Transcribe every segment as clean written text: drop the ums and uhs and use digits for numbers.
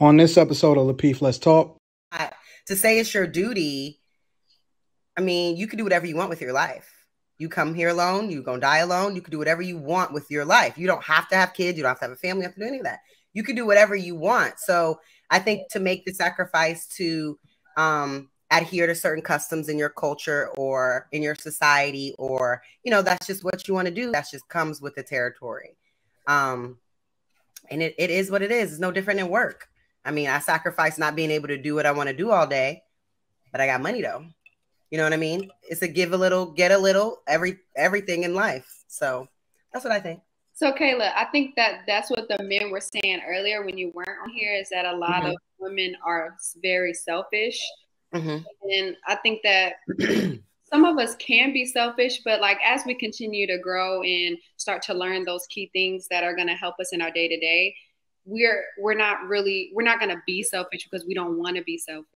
On this episode of Lapeef, Let's Talk. To say it's your duty, I mean, you can do whatever you want with your life. You come here alone, you're going to die alone. You can do whatever you want with your life. You don't have to have kids. You don't have to have a family. You have to do any of that. You can do whatever you want. So I think to make the sacrifice to adhere to certain customs in your culture or in your society, or, you know, that's just what you want to do. That just comes with the territory. And it is what it is. It's no different than work. I mean, I sacrifice not being able to do what I want to do all day, but I got money though. You know what I mean? It's a give a little, get a little, everything in life. So that's what I think. So Kayla, I think that's what the men were saying earlier when you weren't on here, is that a lot of women are very selfish. And I think that some of us can be selfish, but like as we continue to grow and start to learn those key things that are going to help us in our day to day, we're not going to be selfish because we don't want to be selfish.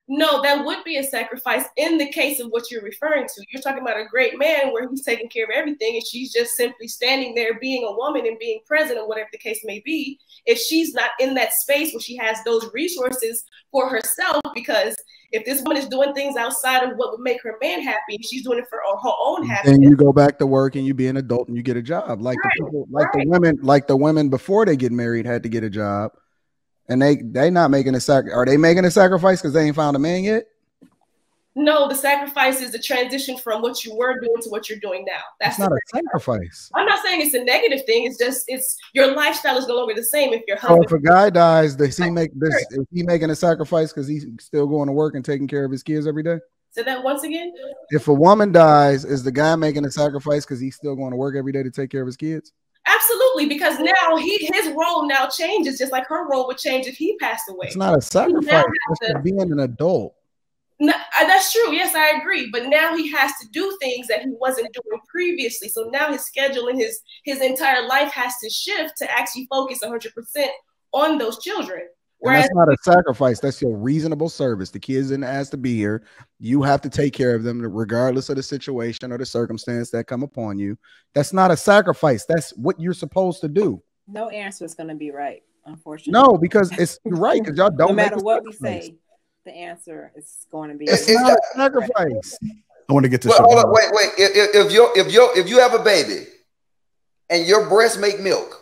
No, that would be a sacrifice in the case of what you're referring to. You're talking about a great man where he's taking care of everything and she's just simply standing there being a woman and being present, or whatever the case may be. If she's not in that space where she has those resources for herself, because if this woman is doing things outside of what would make her man happy, she's doing it for her own happiness. And you go back to work and you be an adult and you get a job. Like the women before they get married had to get a job. And they not making a sacrifice. Are they making a sacrifice because they ain't found a man yet? No, the sacrifice is the transition from what you were doing to what you're doing now. That's not a sacrifice. I'm not saying it's a negative thing. It's just your lifestyle is no longer the same if your husband. So if a guy dies, does he make this? Is he making a sacrifice because he's still going to work and taking care of his kids every day? Say that once again. If a woman dies, is the guy making a sacrifice because he's still going to work every day to take care of his kids? Absolutely, because now his role now changes, just like her role would change if he passed away. It's not a sacrifice. It's being an adult. No, that's true. Yes, I agree. But now he has to do things that he wasn't doing previously. So now his schedule and his entire life has to shift to actually focus 100% on those children. Whereas, and that's not a sacrifice. That's your reasonable service. The kids didn't ask to be here. You have to take care of them regardless of the situation or the circumstance that come upon you. That's not a sacrifice. That's what you're supposed to do. No answer is going to be right, unfortunately. No, because you're right. Because y'all don't. No matter what we say, the answer is going to be. It's not a sacrifice. I want to get to. Hold on, wait. If you have a baby, and your breast make milk,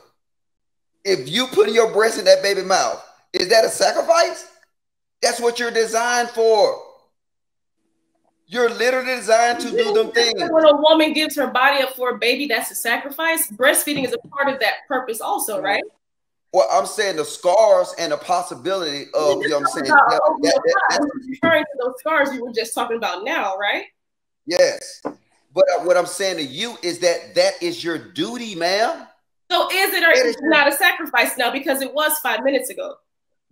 if you put your breast in that baby's mouth, is that a sacrifice? That's what you're designed for. You're literally designed to do them things. When a woman gives her body up for a baby, that's a sacrifice. Breastfeeding is a part of that purpose also, right? Well, I'm saying the scars and the possibility of, you know what I'm saying? Referring to those scars you were just talking about now, right? Yes. But what I'm saying to you is that is your duty, ma'am. So is it or is it not a sacrifice now because it was 5 minutes ago?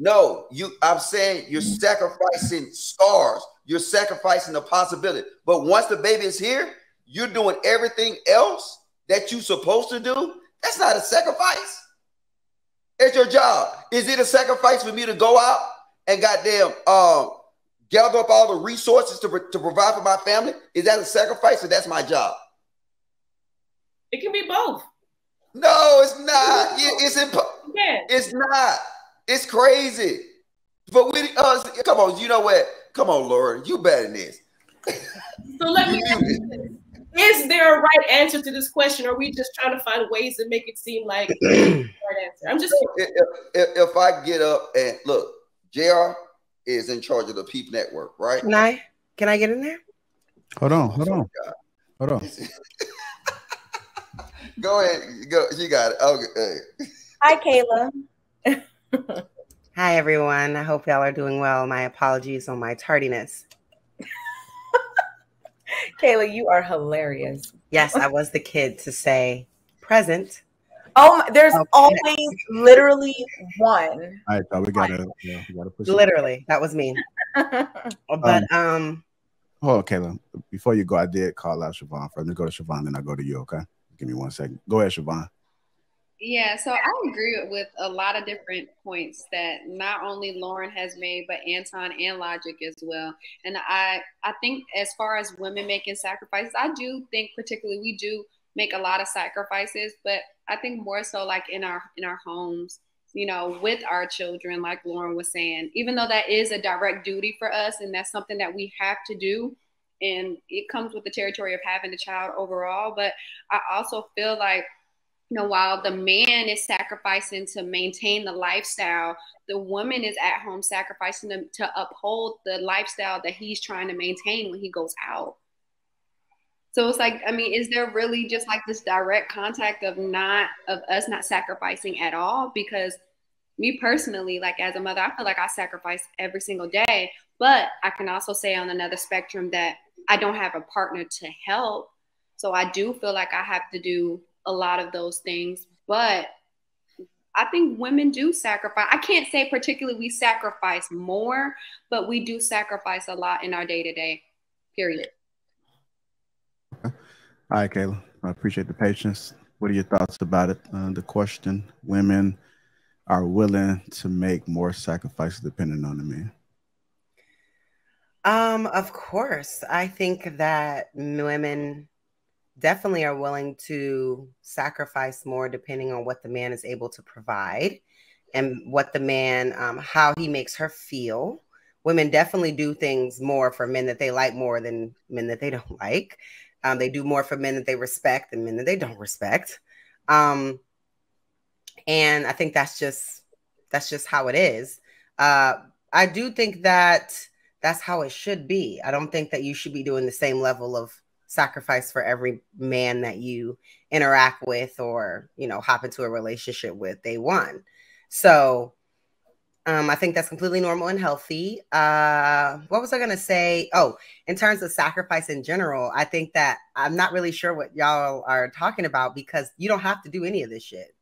No, I'm saying you're sacrificing scars. You're sacrificing the possibility. But once the baby is here, you're doing everything else that you're supposed to do. That's not a sacrifice. It's your job. Is it a sacrifice for me to go out and goddamn gather up all the resources to provide for my family? Is that a sacrifice or that's my job? It can be both. No, it's not. It's not. It's crazy. But come on, you know what? Come on, Laura, you better than this. So let me ask you this. Is there a right answer to this question, or are we just trying to find ways to make it seem like the right answer? I'm just if I get up and look, JR is in charge of the Lapeef Network, right? Can I get in there? Hold on. Go ahead. Go. You got it. Okay. Hi, Kayla. Hi, everyone. I hope y'all are doing well. My apologies on my tardiness. Kayla, you are hilarious. Yes, I was the kid to say present. Oh, there's always literally one. All right, we gotta push it. Literally, that was me. But hold on, Kayla. Before you go, I did call out Siobhan. Let me go to Siobhan, then I go to you. Okay, give me 1 second. Go ahead, Siobhan. Yeah, so I agree with a lot of different points that not only Lauren has made, but Anton and Logic as well. And I think as far as women making sacrifices, I do think particularly we do make a lot of sacrifices, but I think more so like in our homes you know, with our children, like Lauren was saying, even though that is a direct duty for us and that's something that we have to do. And it comes with the territory of having a child overall. But I also feel like, you know, while the man is sacrificing to maintain the lifestyle, the woman is at home sacrificing to uphold the lifestyle that he's trying to maintain when he goes out. So it's like, I mean, is there really just like this direct contact of us not sacrificing at all? Because me personally, like as a mother, I feel like I sacrifice every single day. But I can also say on another spectrum that I don't have a partner to help. So I do feel like I have to do a lot of those things. But I think women do sacrifice. I can't say particularly we sacrifice more, but we do sacrifice a lot in our day-to-day, period. All right, Kayla. I appreciate the patience. What are your thoughts about it? The question: women are willing to make more sacrifices depending on the man. Of course, I think that women definitely are willing to sacrifice more depending on what the man is able to provide and what the man, how he makes her feel. Women definitely do things more for men that they like more than men that they don't like. They do more for men that they respect than men that they don't respect. And I think that's just how it is. I do think that that's how it should be. I don't think that you should be doing the same level of sacrifice for every man that you interact with or, you know, hop into a relationship with day one. So I think that's completely normal and healthy. What was I going to say? Oh, in terms of sacrifice in general, I think that I'm not really sure what y'all are talking about because you don't have to do any of this shit.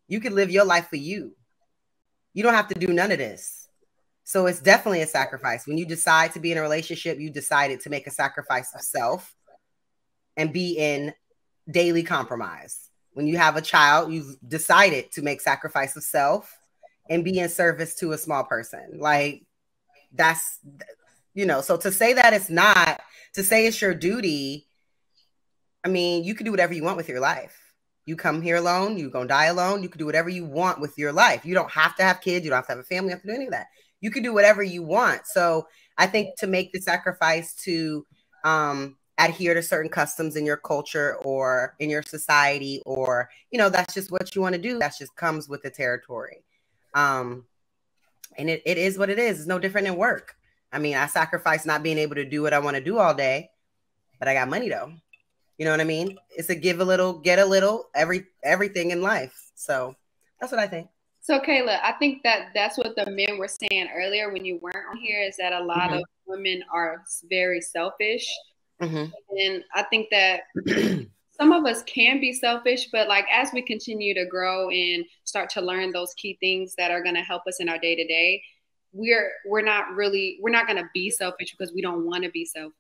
You can live your life for you. You don't have to do none of this. So it's definitely a sacrifice. When you decide to be in a relationship, you decided to make a sacrifice of self and be in daily compromise. When you have a child, you've decided to make sacrifice of self and be in service to a small person. Like that's, you know, so to say that it's not, to say it's your duty, I mean, you can do whatever you want with your life. You come here alone, you're going to die alone. You can do whatever you want with your life. You don't have to have kids. You don't have to have a family. You don't have to do any of that. You can do whatever you want. So I think to make the sacrifice to adhere to certain customs in your culture or in your society, or, you know, that's just what you want to do. That just comes with the territory. And it is what it is. It's no different than work. I mean, I sacrifice not being able to do what I want to do all day, but I got money though. You know what I mean? It's a give a little, get a little, everything in life. So that's what I think. So Kayla, I think that that's what the men were saying earlier when you weren't on here, is that a lot of women are very selfish. And I think that some of us can be selfish, but like as we continue to grow and start to learn those key things that are going to help us in our day to day, we're not going to be selfish because we don't want to be selfish.